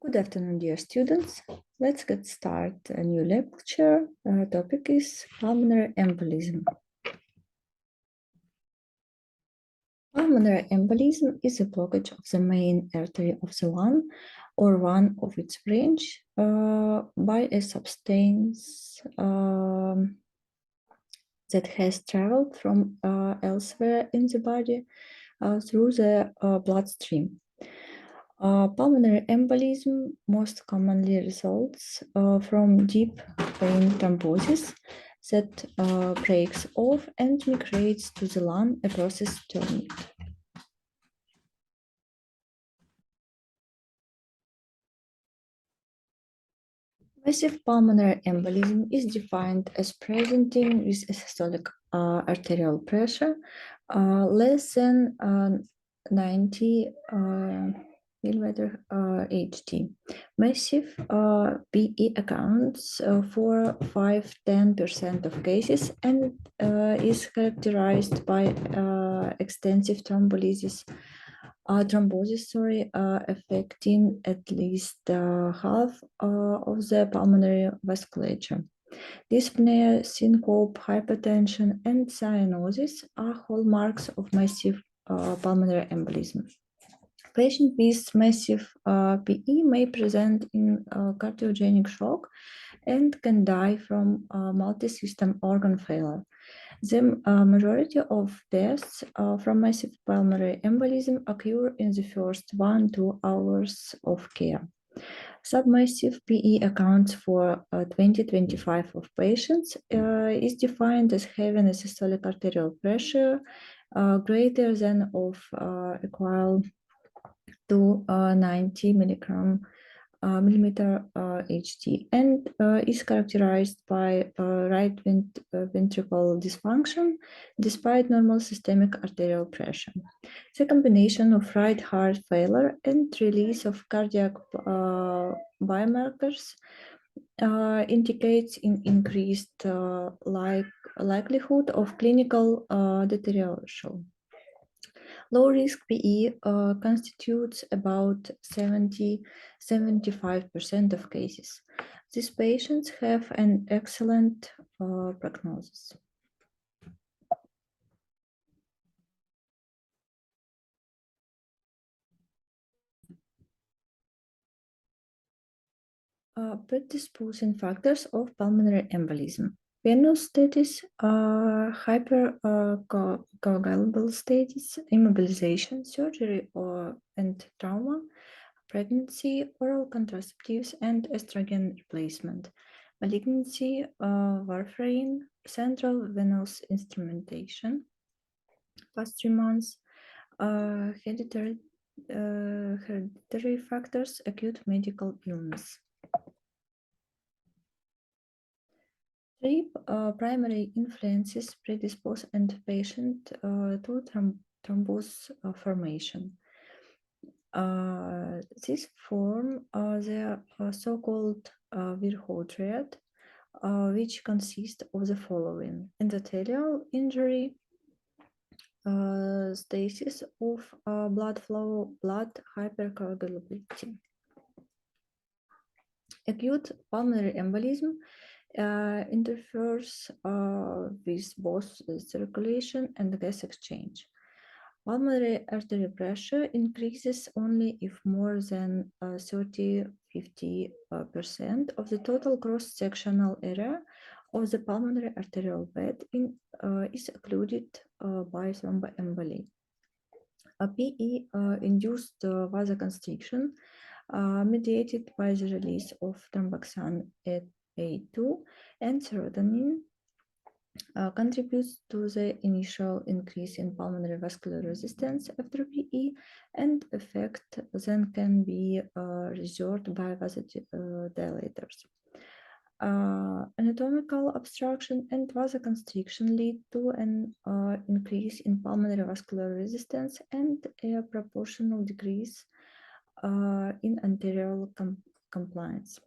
Good afternoon, dear students. Let's get started. A new lecture. Our topic is pulmonary embolism. Pulmonary embolism is a blockage of the main artery of the lung or one of its branch by a substance that has traveled from elsewhere in the body through the bloodstream. Pulmonary embolism most commonly results from deep vein thrombosis that breaks off and migrates to the lung, a process termed. Massive pulmonary embolism is defined as presenting with a systolic arterial pressure less than 90 millimeter HT. Massive PE accounts for 5–10% of cases and is characterized by extensive thrombosis, affecting at least half of the pulmonary vasculature. Dyspnea, syncope, hypertension, and cyanosis are hallmarks of massive pulmonary embolism. Patients with massive PE may present in cardiogenic shock and can die from multi-system organ failure. The majority of deaths from massive pulmonary embolism occur in the first 1–2 hours of care. Submassive PE accounts for 20–25% of patients, is defined as having a systolic arterial pressure greater than of equal to 90 millimeter HT and is characterized by right ventricle dysfunction despite normal systemic arterial pressure. The combination of right heart failure and release of cardiac biomarkers indicates an increased likelihood of clinical deterioration. Low-risk PE constitutes about 70–75% of cases. These patients have an excellent prognosis. Predisposing factors of pulmonary embolism. Venous status, hypercoagulable status, immobilization, surgery and trauma, pregnancy, oral contraceptives, and estrogen replacement, malignancy, warfarin, central venous instrumentation, past 3 months, hereditary factors, acute medical illness. Three primary influences predispose and patient to thrombus formation. This form the so-called Virchow triad, which consists of the following: endothelial injury, stasis of blood flow, blood hypercoagulability. Acute pulmonary embolism interferes with both circulation and gas exchange. Pulmonary artery pressure increases only if more than 30–50% of the total cross-sectional area of the pulmonary arterial bed is occluded by thromboemboli. A PE induced vasoconstriction mediated by the release of thromboxane A2 and serotonin contributes to the initial increase in pulmonary vascular resistance after PE, and effect then can be resolved by vasodilators. Anatomical obstruction and vasoconstriction lead to an increase in pulmonary vascular resistance and a proportional decrease in arterial compliance.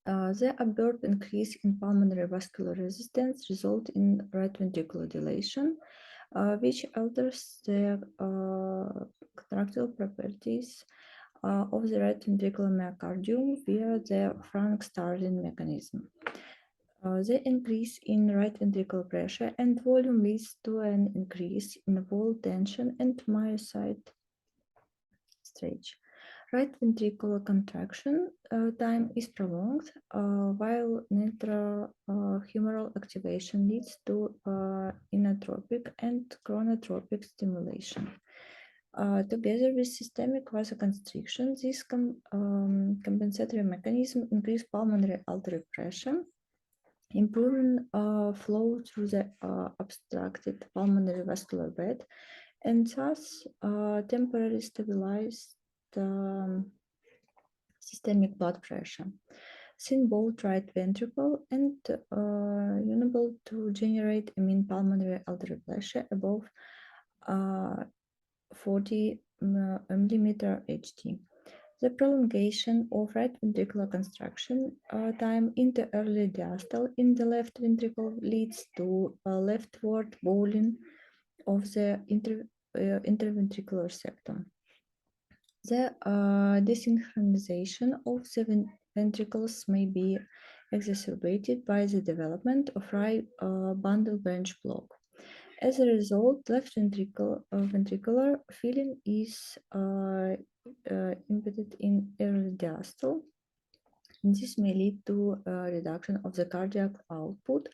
The abrupt increase in pulmonary vascular resistance results in right ventricular dilation, which alters the contractile properties of the right ventricular myocardium via the Frank-Starling mechanism. The increase in right ventricular pressure and volume leads to an increase in wall tension and myocyte stretch. Right ventricular contraction time is prolonged, while intrahumeral activation leads to inotropic and chronotropic stimulation. Together with systemic vasoconstriction, this compensatory mechanism increase pulmonary artery pressure, improving flow through the obstructed pulmonary vascular bed, and thus temporarily stabilize the systemic blood pressure. Thin both right ventricle and unable to generate a mean pulmonary artery pressure above 40 millimeter HT. The prolongation of right ventricular contraction time in the early diastole in the left ventricle leads to leftward bowling of the interventricular septum. The desynchronization of the ventricles may be exacerbated by the development of right bundle branch block. As a result, left ventricular filling is embedded in early diastole. And this may lead to a reduction of the cardiac output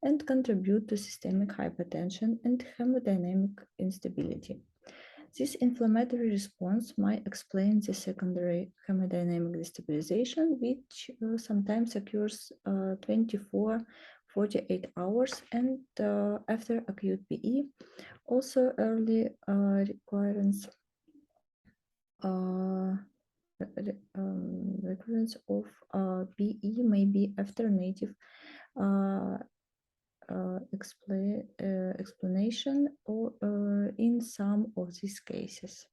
and contribute to systemic hypertension and hemodynamic instability. This inflammatory response might explain the secondary hemodynamic destabilization, which sometimes occurs 24-48 hours and after acute PE. Also, early recurrence of PE may be after native explanation or in some of these cases.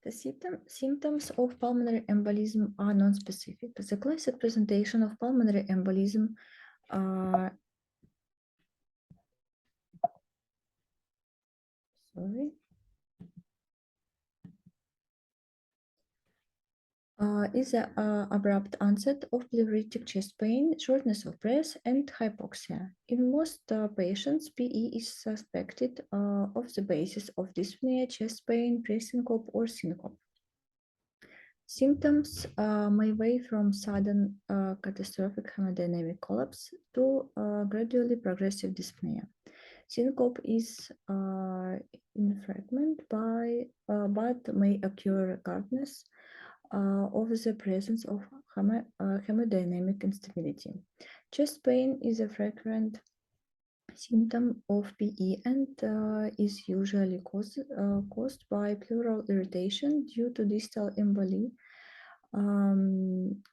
The symptoms of pulmonary embolism are non-specific. The classic presentation of pulmonary embolism is an abrupt onset of pleuritic chest pain, shortness of breath, and hypoxia. In most patients, PE is suspected of the basis of dyspnea, chest pain, presyncope, or syncope. Symptoms may vary from sudden catastrophic hemodynamic collapse to gradually progressive dyspnea. Syncope is infrequent but may occur regardless of the presence of hemodynamic instability. Chest pain is a frequent symptom of PE and is usually caused by pleural irritation due to distal emboli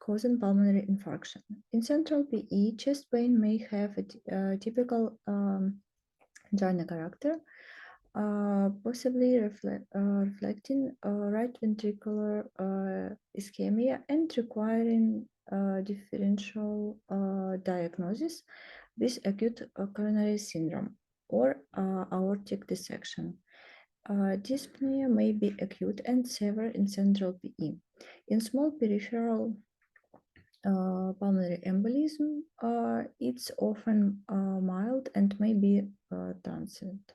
causing pulmonary infarction. In central PE, chest pain may have a typical angina character, possibly reflecting right ventricular ischemia and requiring differential diagnosis with acute coronary syndrome or aortic dissection. Dyspnea may be acute and severe in central PE. In small peripheral pulmonary embolism, it's often mild and may be transient.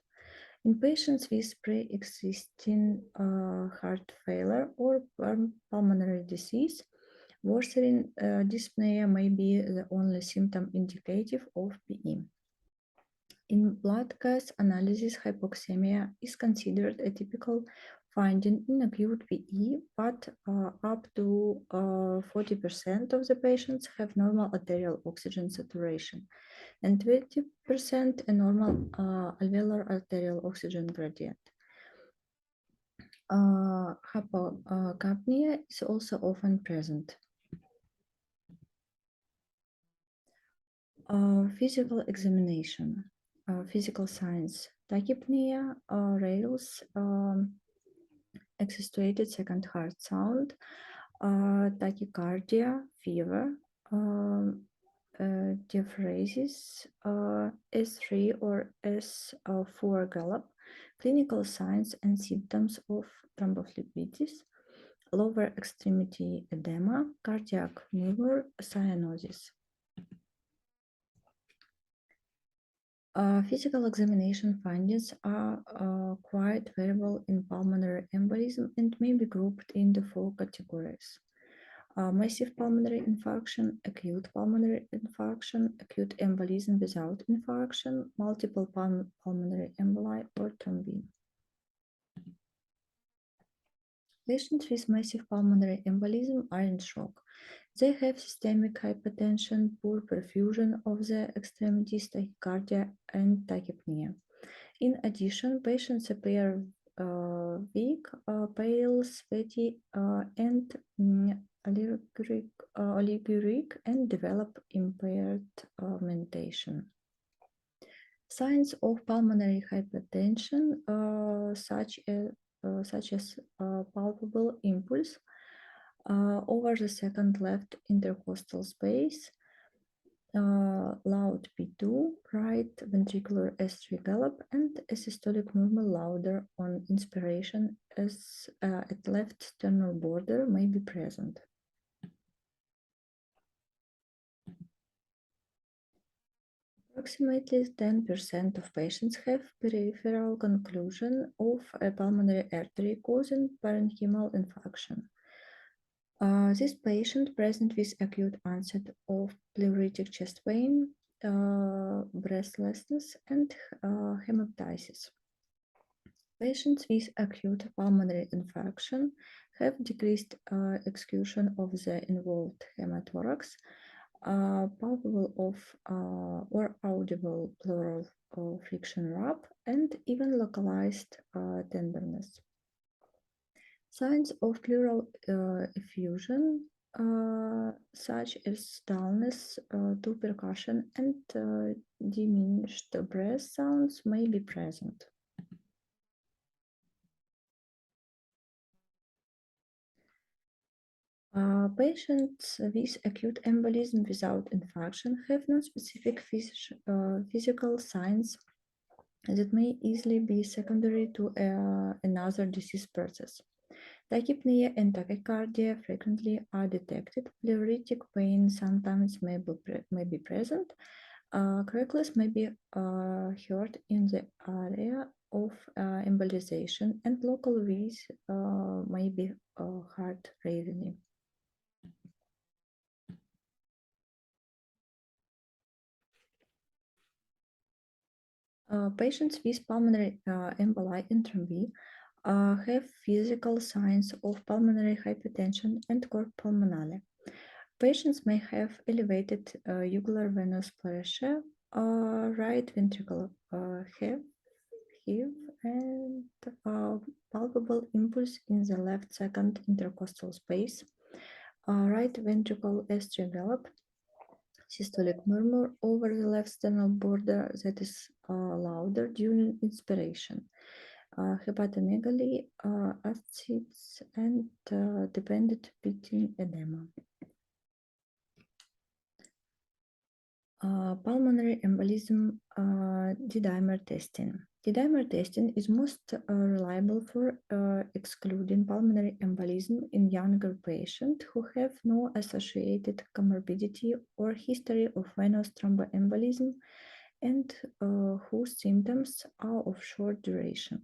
In patients with pre-existing heart failure or pulmonary disease, worsening dyspnea may be the only symptom indicative of PE. In blood gas analysis, hypoxemia is considered a typical finding in acute PE, but up to 40% of the patients have normal arterial oxygen saturation and 20% a normal alveolar arterial oxygen gradient. Hypocapnia is also often present. Physical examination, physical signs, tachypnea, rails, accentuated second heart sound, tachycardia, fever, diaphoresis, S3 or S4 gallop, clinical signs and symptoms of thrombophlebitis, lower extremity edema, cardiac murmur, cyanosis. Physical examination findings are quite variable in pulmonary embolism and may be grouped into four categories. Massive pulmonary infarction, acute pulmonary infarction, acute embolism without infarction, multiple pulmonary emboli, or thrombi. Patients with massive pulmonary embolism are in shock. They have systemic hypertension, poor perfusion of the extremities, tachycardia, and tachypnea. In addition, patients appear weak, pale, sweaty, and oliguric, and develop impaired mentation. Signs of pulmonary hypertension, such as palpable impulse over the second left intercostal space, loud P2, right ventricular S3 gallop, and a systolic murmur louder on inspiration as at left sternal border may be present. Approximately 10% of patients have peripheral conclusion of a pulmonary artery causing parenchymal infarction. This patient present with acute onset of pleuritic chest pain, breathlessness, and hemoptysis. Patients with acute pulmonary infarction have decreased execution of the involved hemathorax, palpable of or audible pleural friction rub, and even localized tenderness. Signs of pleural effusion, such as dullness to percussion and diminished breath sounds, may be present. Patients with acute embolism without infarction have non-specific physical signs that may easily be secondary to another disease process. Tachypnea and tachycardia frequently are detected. Pleuritic pain sometimes may be present. Crackles may be heard in the area of embolization, and local wheeze may be heart rarely. Patients with pulmonary emboli and thrombi have physical signs of pulmonary hypertension and cor pulmonale. Patients may have elevated jugular venous pressure, right ventricle heave, and palpable impulse in the left second intercostal space, right ventricle S3 gallop, systolic murmur over the left sternal border that is louder during inspiration, hepatomegaly, ascites, and dependent pitting edema. Pulmonary embolism D-dimer testing. D-dimer testing is most reliable for excluding pulmonary embolism in younger patients who have no associated comorbidity or history of venous thromboembolism and whose symptoms are of short duration.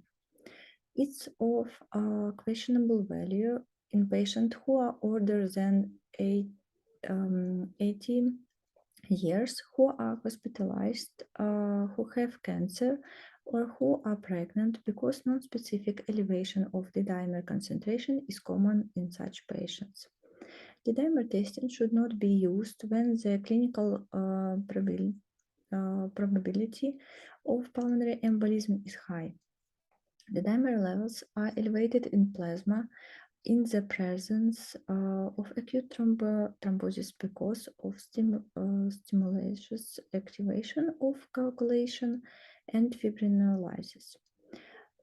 It's of questionable value in patients who are older than 80 years, who are hospitalized, who have cancer, or who are pregnant, because non-specific elevation of the dimer concentration is common in such patients. The dimer testing should not be used when the clinical probability of pulmonary embolism is high. The dimer levels are elevated in plasma in the presence of acute thrombosis because of stimulatious activation of coagulation and fibrinolysis.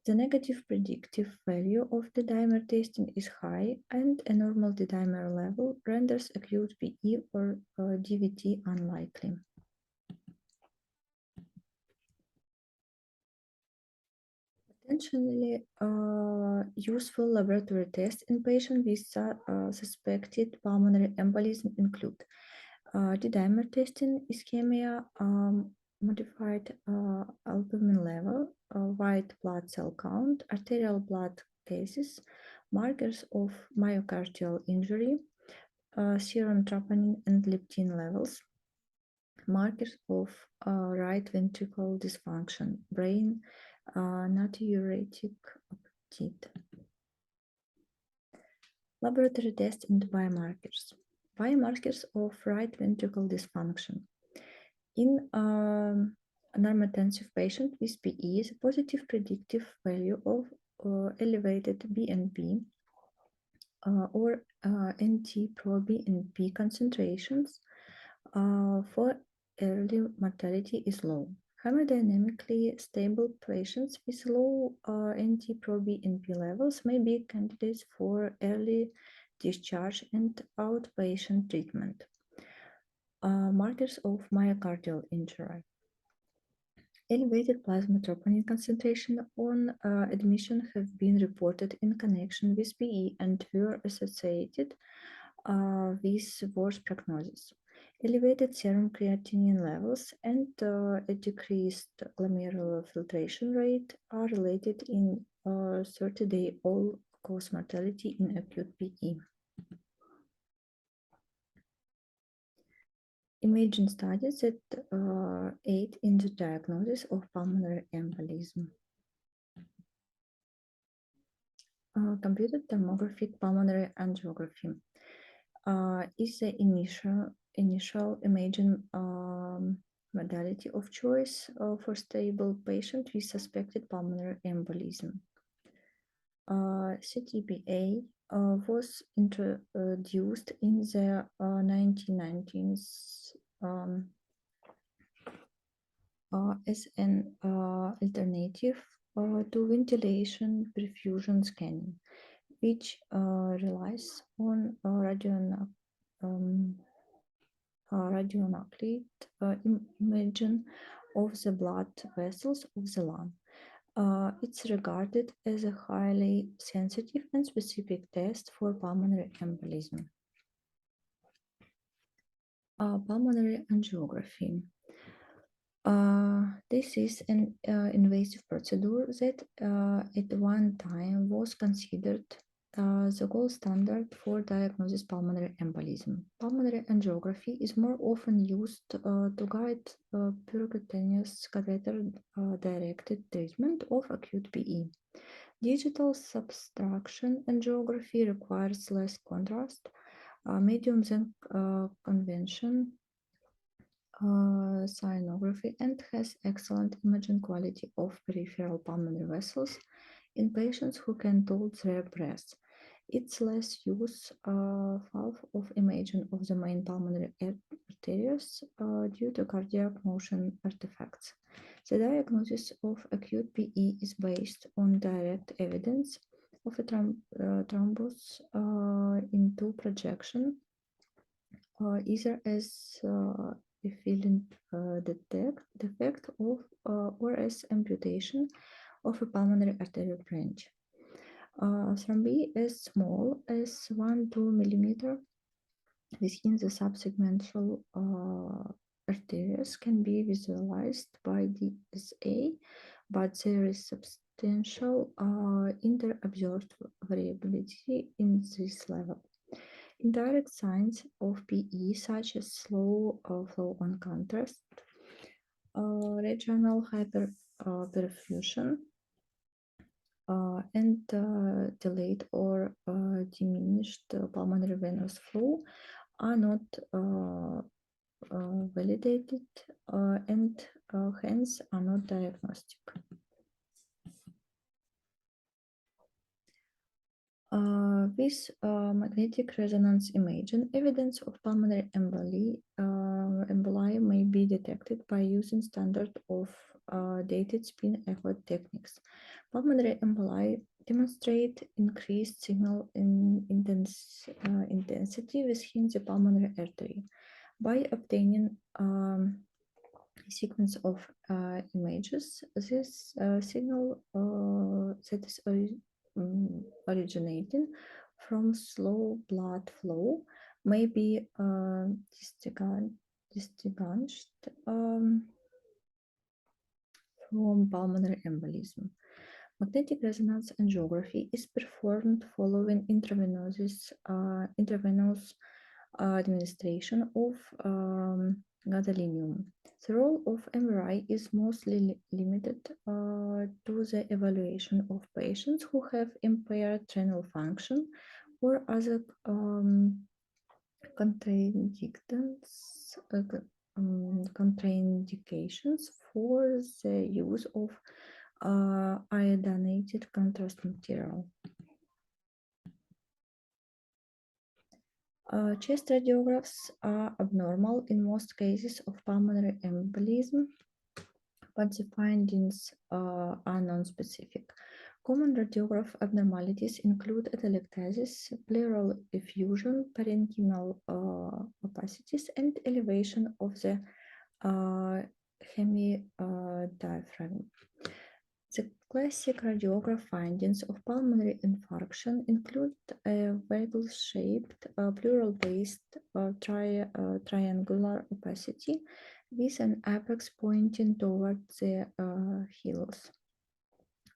The negative predictive value of the dimer testing is high, and a normal D-dimer level renders acute PE or DVT unlikely. Potentially useful laboratory tests in patients with suspected pulmonary embolism include D-dimer testing, ischemia, modified albumin level, white blood cell count, arterial blood cases, markers of myocardial injury, serum troponin and leptin levels, markers of right ventricle dysfunction, brain natriuretic appetite. Laboratory tests and biomarkers. Biomarkers of right ventricle dysfunction. In a normotensive patient with PE, the positive predictive value of elevated BNP or NT-proBNP concentrations for early mortality is low. Hemodynamically stable patients with low NT-proBNP levels may be candidates for early discharge and outpatient treatment. Markers of myocardial injury. Elevated plasma troponin concentration on admission have been reported in connection with PE and were associated with worse prognosis. Elevated serum creatinine levels and a decreased glomerular filtration rate are related in 30-day all-cause mortality in acute PE. Imaging studies that aid in the diagnosis of pulmonary embolism. Computed tomographic pulmonary angiography is the initial imaging modality of choice for stable patient with suspected pulmonary embolism. CTPA was introduced in the 1990s as an alternative to ventilation perfusion scanning, which relies on radionuclide imaging of the blood vessels of the lung. It's regarded as a highly sensitive and specific test for pulmonary embolism. Pulmonary angiography. This is an invasive procedure that at one time was considered the gold standard for diagnosis pulmonary embolism. Pulmonary angiography is more often used to guide percutaneous catheter-directed treatment of acute PE. Digital subtraction angiography requires less contrast, medium than convention cyanography, and has excellent imaging quality of peripheral pulmonary vessels in patients who can hold their breath. It's less use half of imaging of the main pulmonary arteries due to cardiac motion artifacts. The diagnosis of acute PE is based on direct evidence of a thrombus into projection, either as a filling defect of or as amputation of a pulmonary arterial branch. Thrombi as small as 1-2 millimeter within the subsegmental arteries can be visualized by DSA, but there is substantial inter-observed variability in this level. Indirect signs of PE, such as slow flow on contrast, regional hyperperfusion, and delayed or diminished pulmonary venous flow are not validated and hence are not diagnostic. With magnetic resonance imaging, evidence of pulmonary emboli may be detected by using standard of dated spin echo techniques. Pulmonary emboli demonstrate increased signal intensity within the pulmonary artery by obtaining sequence of images. This signal that is originating from slow blood flow may be distinguished from pulmonary embolism. Magnetic resonance angiography is performed following intravenous administration of gadolinium. The role of MRI is mostly limited to the evaluation of patients who have impaired renal function or other contraindications for the use of iodinated contrast material. Chest radiographs are abnormal in most cases of pulmonary embolism, but the findings are non-specific. Common radiograph abnormalities include atelectasis, pleural effusion, parenchymal opacities, and elevation of the hemidiaphragm. The classic radiograph findings of pulmonary infarction include a valve-shaped, pleural-based triangular opacity with an apex pointing toward the heels,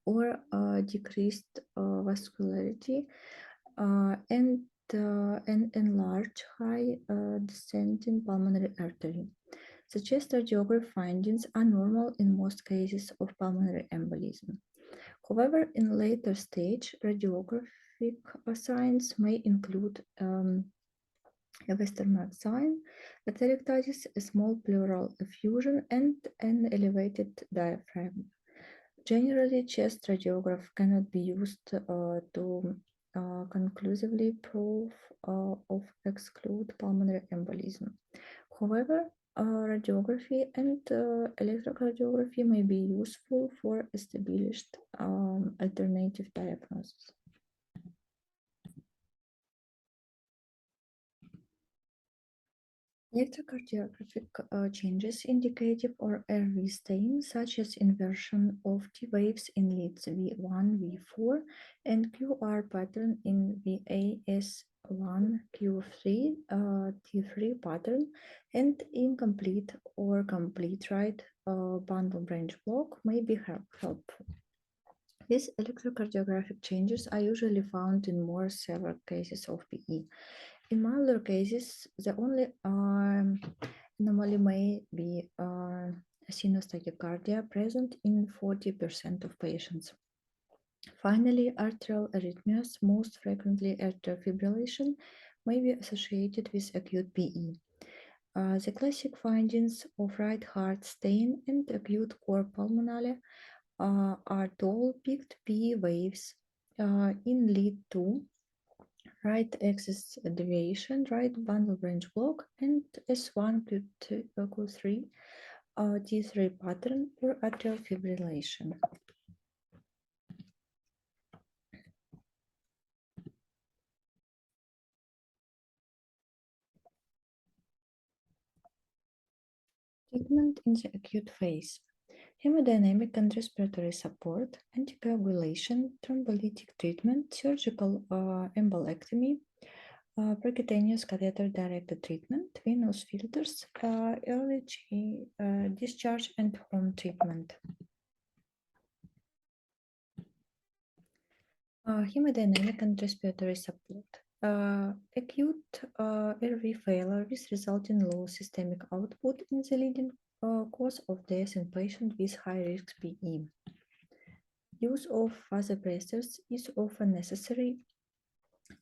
or decreased vascularity and an enlarged high descending pulmonary artery. The chest radiograph findings are normal in most cases of pulmonary embolism. However, in later stage, radiographic signs may include a Westermarck sign, atelectasis, a small pleural effusion, and an elevated diaphragm. Generally, chest radiograph cannot be used to conclusively prove or exclude pulmonary embolism. However, radiography and electrocardiography may be useful for established alternative diagnosis. Electrocardiographic changes indicative or RV stain, such as inversion of T waves in leads V1, V4, and QR pattern in VAS1, Q3, T3 pattern, and incomplete or complete right bundle branch block may be helpful. These electrocardiographic changes are usually found in more severe cases of PE. In milder cases, the only anomaly may be sinus tachycardia present in 40% of patients. Finally, arterial arrhythmias, most frequently atrial fibrillation, may be associated with acute PE. The classic findings of right heart stain and acute cor pulmonale are tall peaked PE waves in lead 2, right axis deviation, right bundle branch block, and S1 Q3 T3 pattern or atrial fibrillation. Treatment in the acute phase. Hemodynamic and respiratory support, anticoagulation, thrombolytic treatment, surgical embolectomy, percutaneous catheter-directed treatment, venous filters, early discharge, and home treatment. Hemodynamic and respiratory support. Acute RV failure with resulting low systemic output is the leading cause of death in patients with high-risk PE. Use of vasopressors is often necessary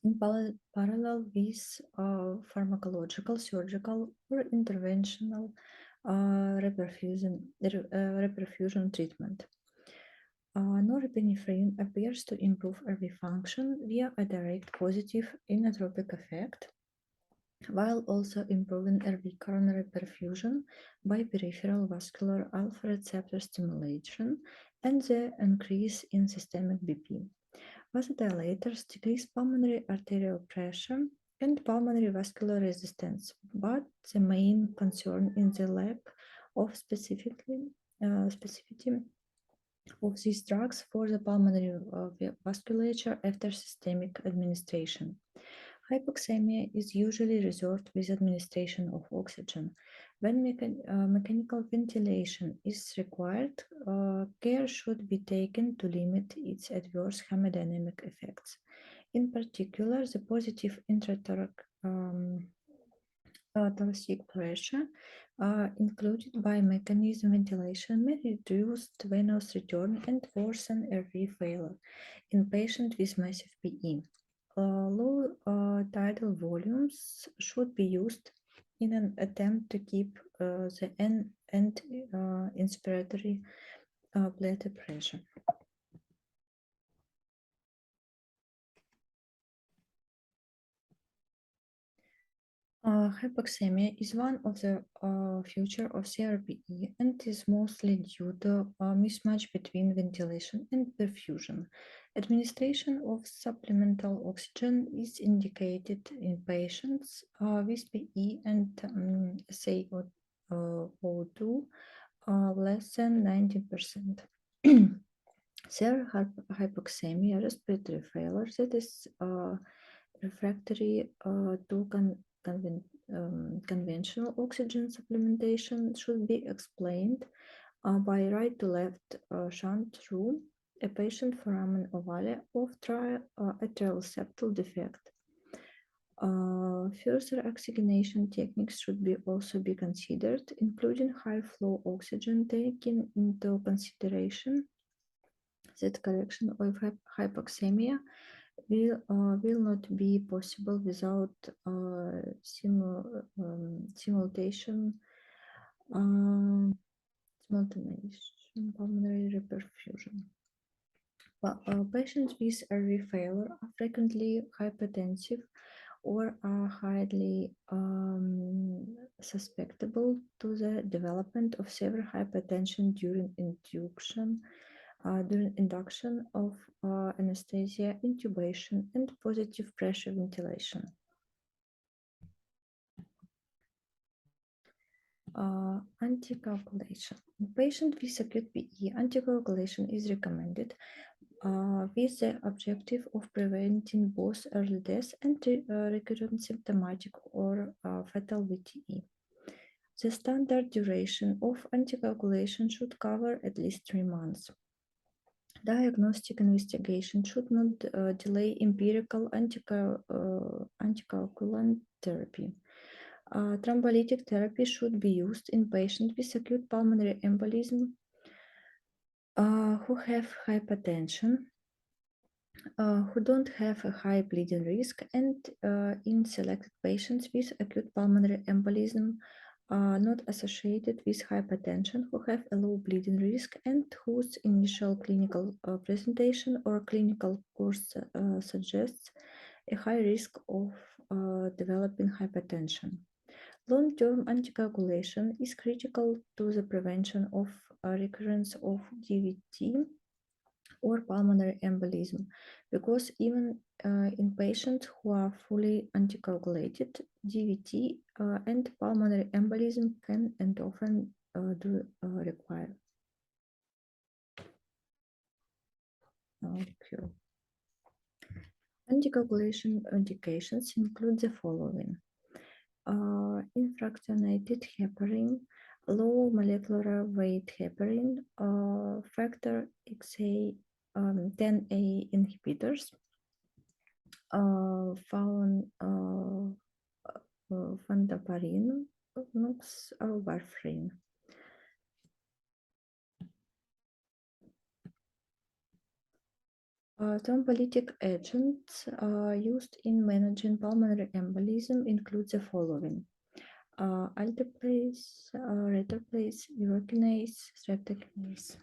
in parallel with pharmacological, surgical, or interventional reperfusion treatment. Norepinephrine appears to improve RV function via a direct positive inotropic effect while also improving RV coronary perfusion by peripheral vascular alpha receptor stimulation and the increase in systemic BP. Vasodilators decrease pulmonary arterial pressure and pulmonary vascular resistance, but the main concern is the lack of specificity of these drugs for the pulmonary vasculature after systemic administration. Hypoxemia is usually resolved with administration of oxygen. When mechanical ventilation is required, care should be taken to limit its adverse hemodynamic effects. In particular, the positive thoracic pressure included by mechanism ventilation may reduce venous return and worsen RV failure in patients with massive PE. Low tidal volumes should be used in an attempt to keep the end inspiratory bladder pressure. Hypoxemia is one of the features of CRPE and is mostly due to a mismatch between ventilation and perfusion. Administration of supplemental oxygen is indicated in patients with PE and SaO2 less than 90%. Severe hypoxemia, respiratory failure that is refractory to conventional oxygen supplementation should be explained by right to left shunt through a patient foramen ovale of atrial septal defect. Further oxygenation techniques should also be considered, including high flow oxygen, taking into consideration that correction of hypoxemia will not be possible without simultaneous pulmonary reperfusion. Patients with RV failure are frequently hypertensive or are highly susceptible to the development of severe hypertension during induction of anesthesia, intubation, and positive pressure ventilation. Anticoagulation. In patients with acute PE, anticoagulation is recommended with the objective of preventing both early death and recurrent symptomatic or fatal VTE. The standard duration of anticoagulation should cover at least 3 months. Diagnostic investigation should not delay empirical anticoagulant therapy. Thrombolytic therapy should be used in patients with acute pulmonary embolism who have hypertension, who don't have a high bleeding risk, and in selected patients with acute pulmonary embolism not associated with hypertension, who have a low bleeding risk and whose initial clinical presentation or clinical course suggests a high risk of developing hypertension. Long-term anticoagulation is critical to the prevention of recurrence of DVT or pulmonary embolism, because even in patients who are fully anticoagulated, DVT and pulmonary embolism can and often do require cure. Anticoagulation indications include the following: infractionated heparin, low molecular weight heparin, factor XA 10A inhibitors, fandaparin, nux, or warfarin. Thrombolytic agents used in managing pulmonary embolism include the following: alteplase, retroplase, urokinase, streptokinase.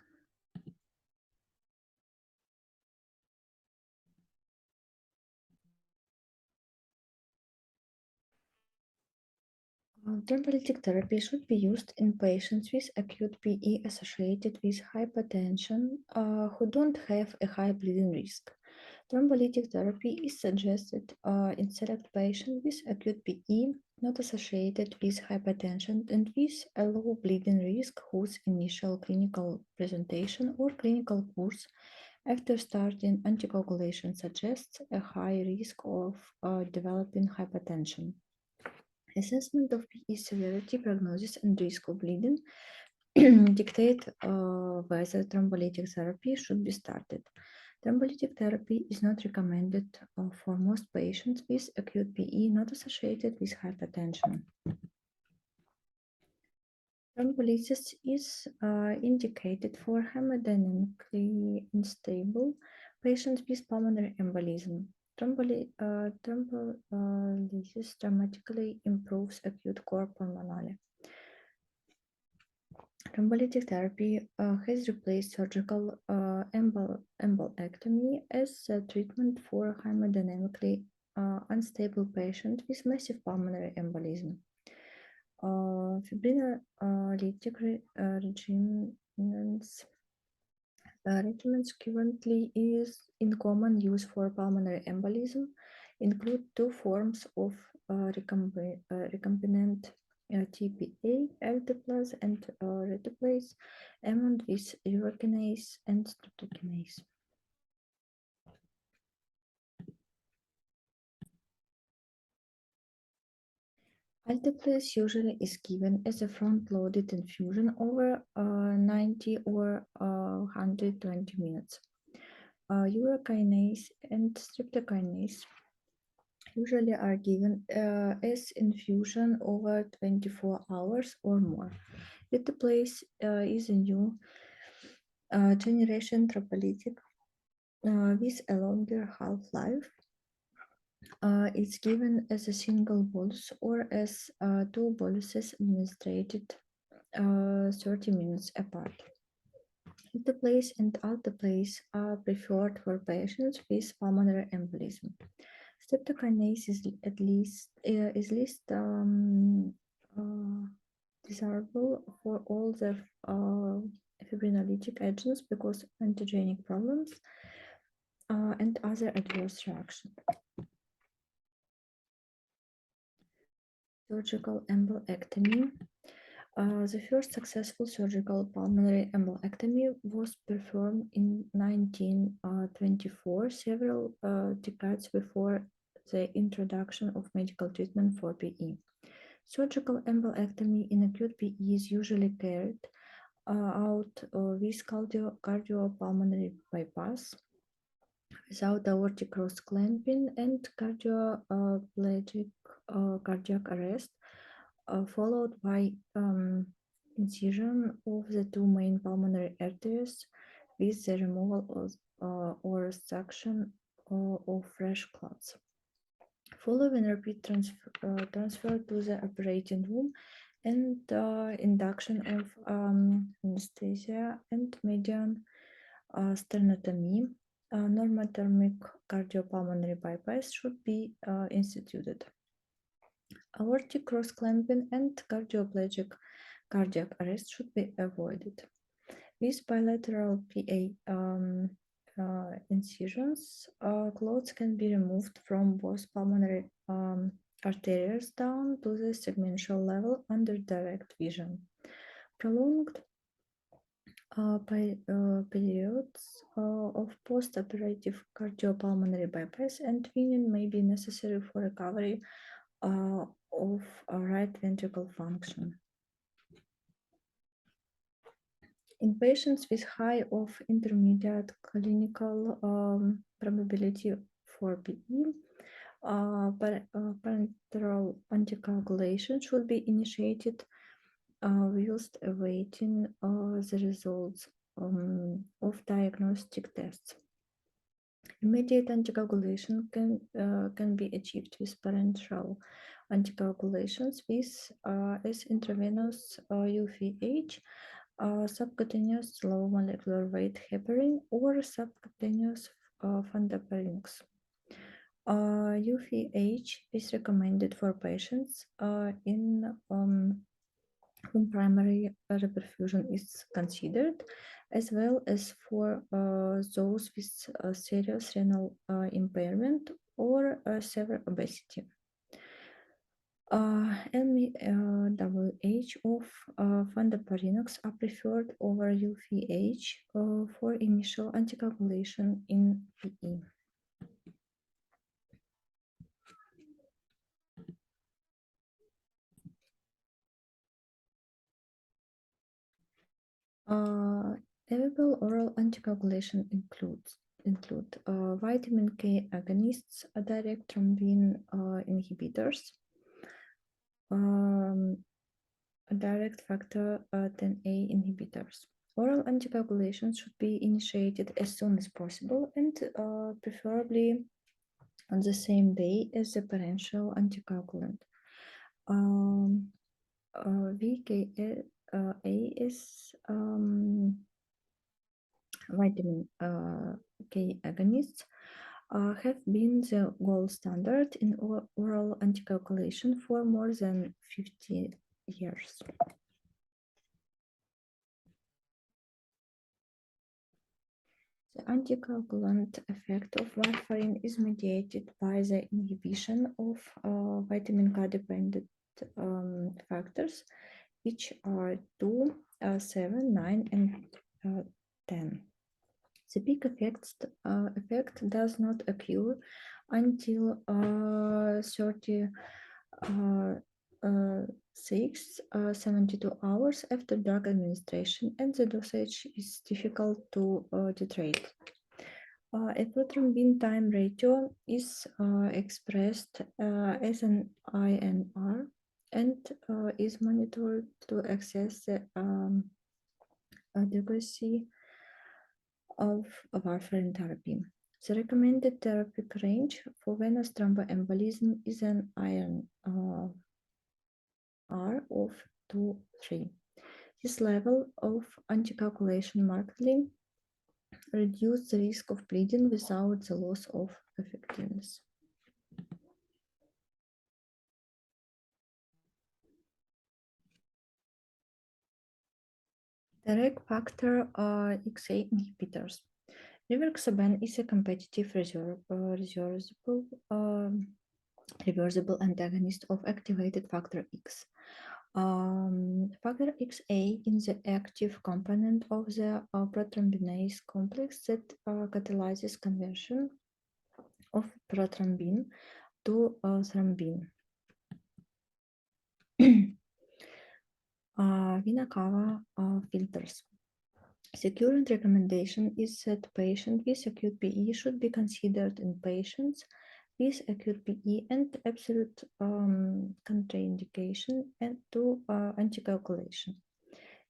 Thrombolytic therapy should be used in patients with acute PE associated with hypertension who don't have a high bleeding risk. Thrombolytic therapy is suggested in select patients with acute PE not associated with hypertension and with a low bleeding risk whose initial clinical presentation or clinical course after starting anticoagulation suggests a high risk of developing hypertension. Assessment of PE severity, prognosis, and risk of bleeding dictate whether thrombolytic therapy should be started. Thrombolytic therapy is not recommended for most patients with acute PE not associated with hypertension. Thrombolysis is indicated for hemodynamically unstable patients with pulmonary embolism. Thrombolysis dramatically improves acute core pulmonary. Thrombolytic therapy has replaced surgical embolectomy as a treatment for hemodynamically unstable patients with massive pulmonary embolism. Fibrinolytic regimens currently is in common use for pulmonary embolism include two forms of recombinant TPA, alteplase and retiplase, among with urokinase and streptokinase. Alteplase usually is given as a front-loaded infusion over 90 or 120 minutes. Urokinase and streptokinase usually are given as infusion over 24 hours or more. Retiplase is a new generation thrombolytic with a longer half-life. It's given as a single bolus or as two boluses administered 30 minutes apart. Retiplase and alteplase are preferred for patients with pulmonary embolism. Streptokinase is least desirable for all the fibrinolytic agents because antigenic problems and other adverse reactions. Surgical embolectomy. The first successful surgical pulmonary embolectomy was performed in 1924, several decades before the introduction of medical treatment for PE. Surgical embolectomy in acute PE is usually carried out with cardiopulmonary bypass without aortic cross-clamping and cardioplegic cardiac arrest, followed by incision of the two main pulmonary arteries with the removal of, or suction of fresh clots. Following repeat transfer to the operating room and induction of anesthesia and median sternotomy, normothermic cardiopulmonary bypass should be instituted. Aortic cross-clamping and cardioplegic cardiac arrest should be avoided. With bilateral PA incisions, clots can be removed from both pulmonary arteries down to the segmental level under direct vision. Prolonged periods of post-operative cardiopulmonary bypass and weaning may be necessary for recovery of right ventricle function. In patients with high or intermediate clinical probability for PE, parenteral anticoagulation should be initiated whilst awaiting the results of diagnostic tests. Immediate anticoagulation can be achieved with parenteral anticoagulations with as intravenous IVth, subcutaneous low molecular weight heparin, or subcutaneous fondaparinux. IVh is recommended for patients in whom primary reperfusion is considered, as well as for those with serious renal impairment or severe obesity. LMWH of Fundaparinux are preferred over UVH for initial anticoagulation in PE. Available oral anticoagulation include vitamin K agonists, direct thrombin inhibitors, direct factor 10A inhibitors. Oral anticoagulation should be initiated as soon as possible and preferably on the same day as the parenteral anticoagulant. VKA is vitamin K agonists have been the gold standard in oral anticoagulation for more than 50 years. The anticoagulant effect of warfarin is mediated by the inhibition of vitamin K-dependent factors, which are 2, 7, 9, and 10. The peak effect does not occur until 72 hours after drug administration, and the dosage is difficult to titrate. A prothrombin time ratio is expressed as an INR and is monitored to assess the adequacy of warfarin therapy. The recommended therapeutic range for venous thromboembolism is an INR of 2-3. This level of anticoagulation markedly reduces the risk of bleeding without the loss of effectiveness. Direct factor XA inhibitors. Rivaroxaban is a competitive reversible antagonist of activated factor X. Factor XA is the active component of the prothrombinase complex that catalyzes conversion of prothrombin to thrombin. Vena cava filters. The current recommendation is that patients with acute PE should be considered in patients with acute PE and absolute contraindication and to anticoagulation.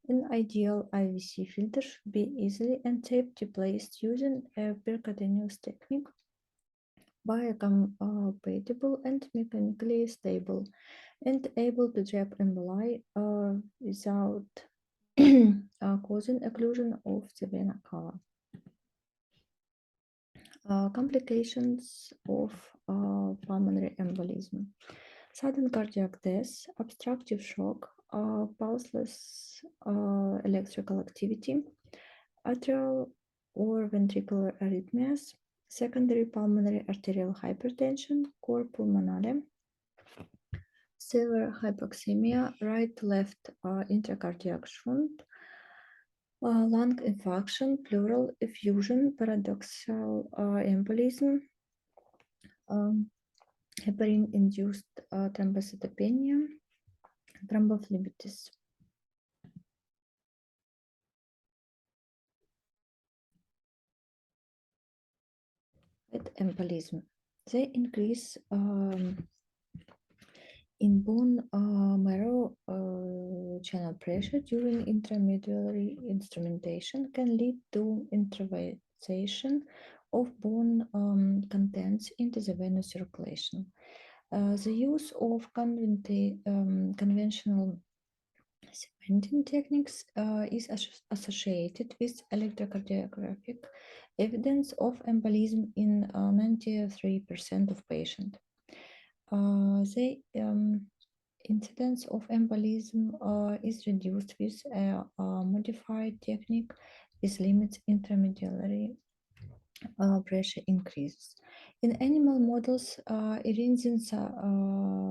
An ideal IVC filter should be easily and safely placed using a percutaneous technique biocompatible and mechanically stable and able to trap emboli without causing occlusion of the vena cava. Complications of pulmonary embolism: sudden cardiac death, obstructive shock, pulseless electrical activity, atrial or ventricular arrhythmias, secondary pulmonary arterial hypertension, cor pulmonale, severe hypoxemia, right-left intracardiac shunt, lung infarction, pleural effusion, paradoxal embolism, heparin-induced thrombocytopenia, thrombophlebitis. With embolism, they increase in bone marrow channel pressure during intramedullary instrumentation can lead to intravasation of bone contents into the venous circulation. The use of conventional Segmenting techniques is associated with electrocardiographic evidence of embolism in 93% of patients. The incidence of embolism is reduced with a modified technique with limits intermediary pressure increases. In animal models, Irinzin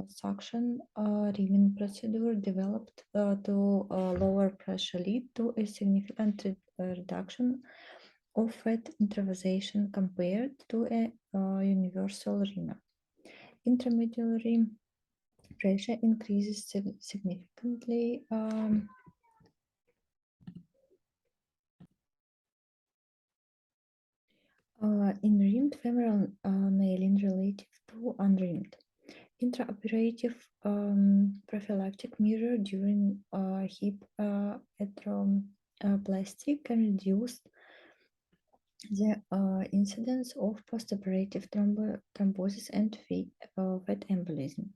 suction reaming procedure developed to lower pressure lead to a significant reduction of fat intravasation compared to a universal reamer. Intermediary pressure increases significantly in reamed femoral nailing relative to unreamed. Intraoperative prophylactic measure during hip arthroplasty can reduce the incidence of postoperative thrombosis and fat embolism.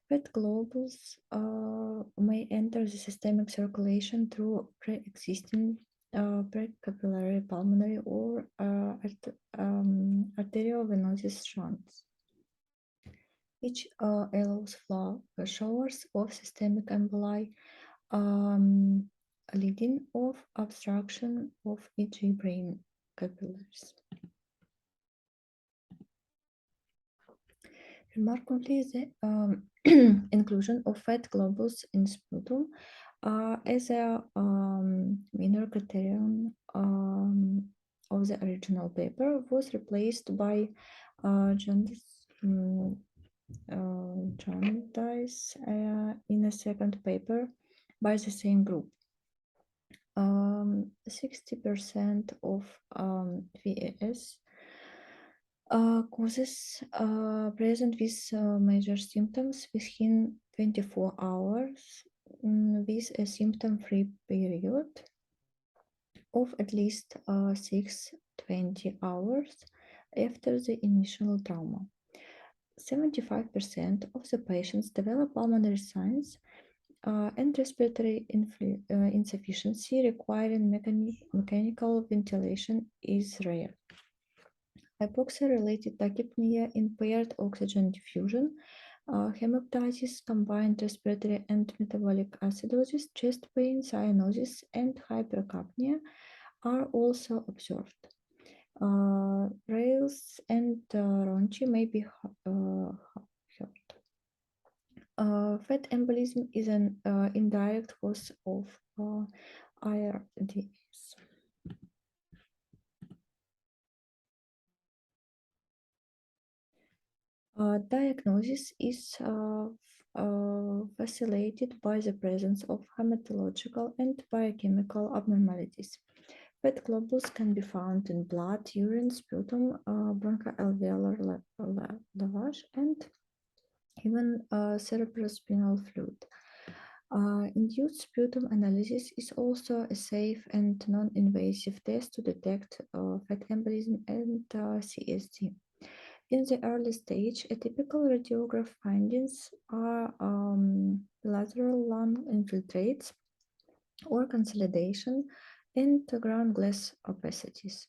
Fat globules may enter the systemic circulation through pre-existing pre-capillary pulmonary or arteriovenous shunts, which allows showers of systemic emboli, leading of obstruction of e.g. brain capillaries. Remarkably, the inclusion of fat globules in sputum as a minor criterion of the original paper was replaced by jaundice in a second paper by the same group. 60% of VAS causes present with major symptoms within 24 hours with a symptom-free period of at least 6-20 hours after the initial trauma. 75% of the patients develop pulmonary signs and respiratory insufficiency requiring mechanical ventilation is rare. Hypoxia-related tachypnea, impaired oxygen diffusion, hemoptysis, combined respiratory and metabolic acidosis, chest pain, cyanosis, and hypercapnia are also observed. Rails and rhonchi may be heard. Fat embolism is an indirect cause of IRDS. Diagnosis is facilitated by the presence of hematological and biochemical abnormalities. Fat globules can be found in blood, urine, sputum, bronchoalveolar lavage, and even cerebrospinal fluid. Induced sputum analysis is also a safe and non-invasive test to detect fat embolism and CSD. In the early stage, atypical radiograph findings are lateral lung infiltrates or consolidation and ground glass opacities.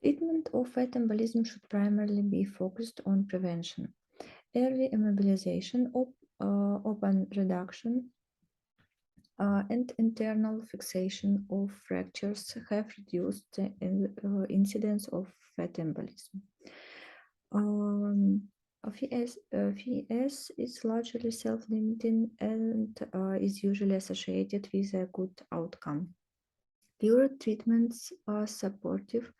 Treatment of fat embolism should primarily be focused on prevention. Early immobilization, open reduction, and internal fixation of fractures have reduced the incidence of fat embolism. VS is largely self-limiting and is usually associated with a good outcome. Pure treatments are supportive,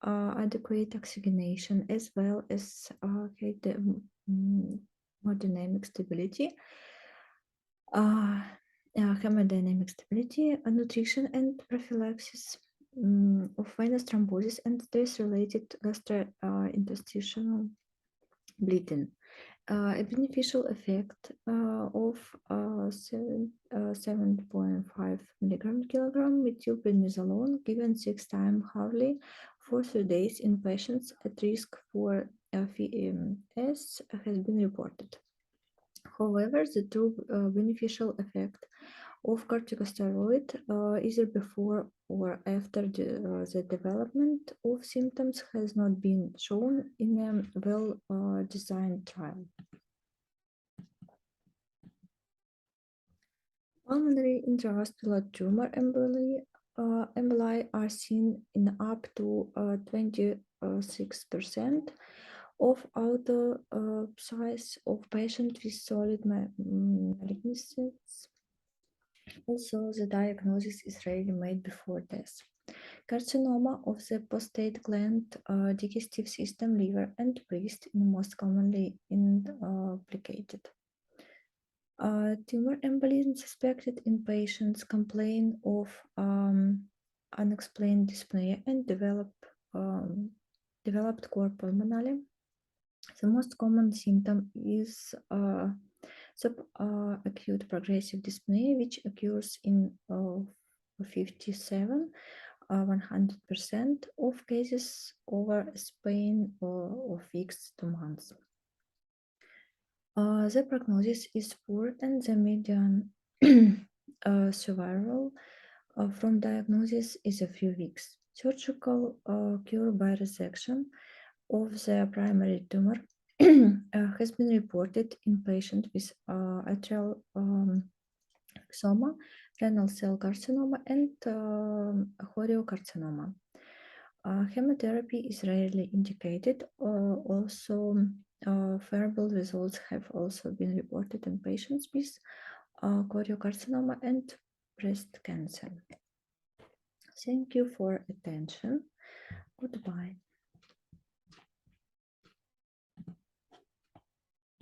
adequate oxygenation, as well as hemodynamic stability, nutrition and prophylaxis of venous thrombosis and stress-related gastrointestinal bleeding. A beneficial effect of 7.5 mg/kg methylprednisolone given 6 times hourly for 3 days in patients at risk for IVS has been reported. However, the true beneficial effect of corticosteroid either before or after the development of symptoms has not been shown in a well-designed trial. Pulmonary intravascular tumor emboli are seen in up to 26% of outer size of patients with solid malignancies. Also, the diagnosis is rarely made before death. Carcinoma of the prostate gland, digestive system, liver, and breast are most commonly implicated. Tumor embolism suspected in patients complain of unexplained dyspnea and developed core pulmonary. The most common symptom is subacute progressive dyspnea, which occurs in 57 100% of cases over a span of weeks to months. The prognosis is poor and the median survival from diagnosis is a few weeks. Surgical cure by resection of the primary tumor has been reported in patients with atrial myxoma, renal cell carcinoma, and choriocarcinoma. Chemotherapy is rarely indicated. Also, favorable results have also been reported in patients with choriocarcinoma and breast cancer. Thank you for attention. Goodbye.